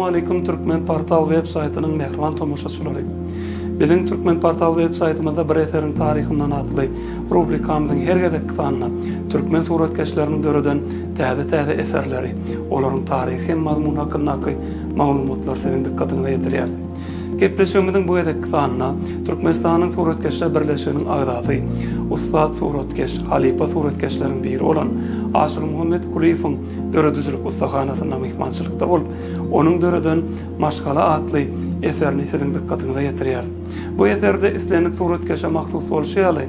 Assalamualaikum Türkmen Portal web saytynyň mehriban tomoşaçylary. Biziň Türkmen Portal web saytymyzda bir eseriň taryhyndan atly rubrikamyzyň her gedek kysanyna türkmen suratkeşleriniň döreden täze eserleri, olaryň taryhy hem mazmun hakyndaky maglumatlar siziň dikkatiňize ýetirýär. Gepleşýümiziň bu edek kysanyna Türkmenistanyň suratkeşler birleşiginiň agdaty, Ustad suratkeş, Halipa suratkeşleriň biri olan Aşyr Muhammed Kuliýewiň döredüjilik ustahanasyna mehmançylykda bolup, onuň döreden Maşgala atly eserini siziň dikkatiňize ýetirýär. Bu eserde islenik suratkeşe mahsus bolşýaly,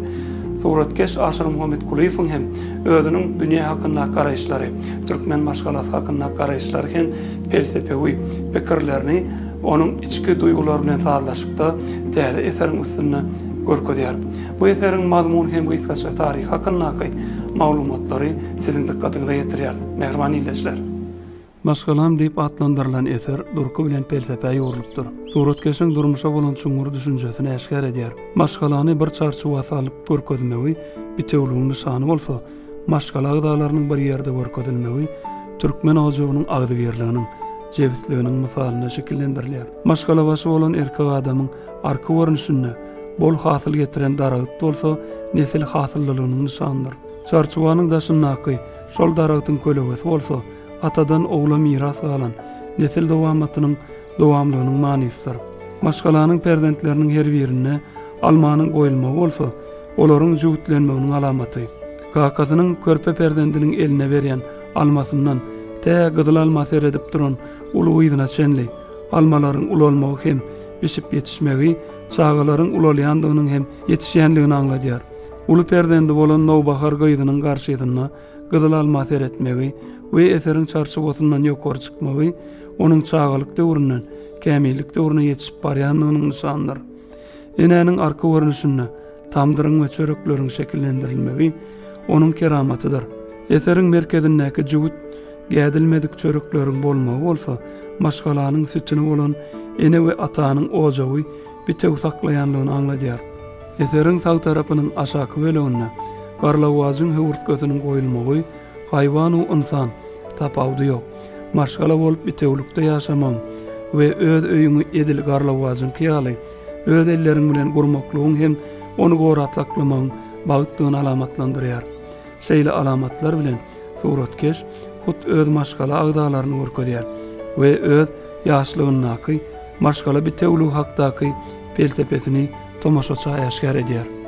suratkeş Aşyr Muhammed Kuliýewiň hem özüniň dünýä hakynda garaýşlary, türkmen maşgalasy hakynda garaýşlary hem felsepewi pikirlerini onun içki duygular bilen sazlaşykda täze eseriň üstüne görkezýär. Bu eseriň mazmun hem gysgaça taryh hakyndaky maglumatlary siziň dikkatiňize ýetirýär. Mehriban ýyleşler. Maşgalam diýip atlandyrylan eser durky bilen felsepe ýurulypdyr. Suratkeşiň durmuşa bolan çuňur düşünjesini eşkär edýär. Maşgalany bir çarçuwa salyp görkezmegi bitewlüğüň nişany bolsa, maşgala agdalarynyň bir ýerde görkezilmegi türkmen ojagynyň agdybirliginiň jebitliginiň misalyna şekillendirilýär. Maşgala başy bolan erkek adamyň arka görnüşine bol hasyl getiren daragyt bolsa, nesil hasyllygynyň nişanydyr. Çarçuwanyň daşyndaky şol daragytyň kölegi bolsa, atadan ogla miras alan nesil dowamatynyň dowamlygynyň manysydyr. Maşgalanyň perdentleriniň her birine almanyň goýulmagy bolsa, olaryň jüwitlenmeginiň alamaty. Kakazynyň körpe perdentiniň eline berýän almasyndan tä gyzyl alma seredip duran ulu ýygyna çenli almalaryň ulalmagy hem bişip ýetişmegi çağalaryň ulalýandygynyň hem ýetişýänligini aňladýar. Ulu perdendi bolan nowbahar gyzynyň garşysyna gyzyl alma seretmegi we eseriň çarçubasyndan ýokary çykmagy onuň çağalyk döwründen kämillik döwrüne ýetişip barýandygynyň nişanydyr. Enäniň arka görnüşine tamdyryň we çörekleriň şekillendirilmegi onuň keramatydyr. Eseriň merkezindäki jüwit gädilmedik çörekleriň bolmagy bolsa, maşgalanyň sütüni bolan ene we atanyň ojagy bitew saklaýanlygyny aňladýar. Eseriň sag tarapynyň aşaky bölegine garlawazyň hewurtkösiniň goýulmagy haýwan we insan tapawdy ýok. Maşgala bolup bitewlikde ýaşamaň we öz öýüňi edil garlawazyň kiýaly, öz elleriň bilen gurmaklygyň hem onu gorap saklamaň bagtdygyny alamatlandyrýar. Şeýle alamatlar bilen suratkeş hut öz maşgala agdalaryny görkezýär we öz ýaşlygynyňky maşgala bitewligi hakdaky felsepesini tomoşaça eşkär edýär.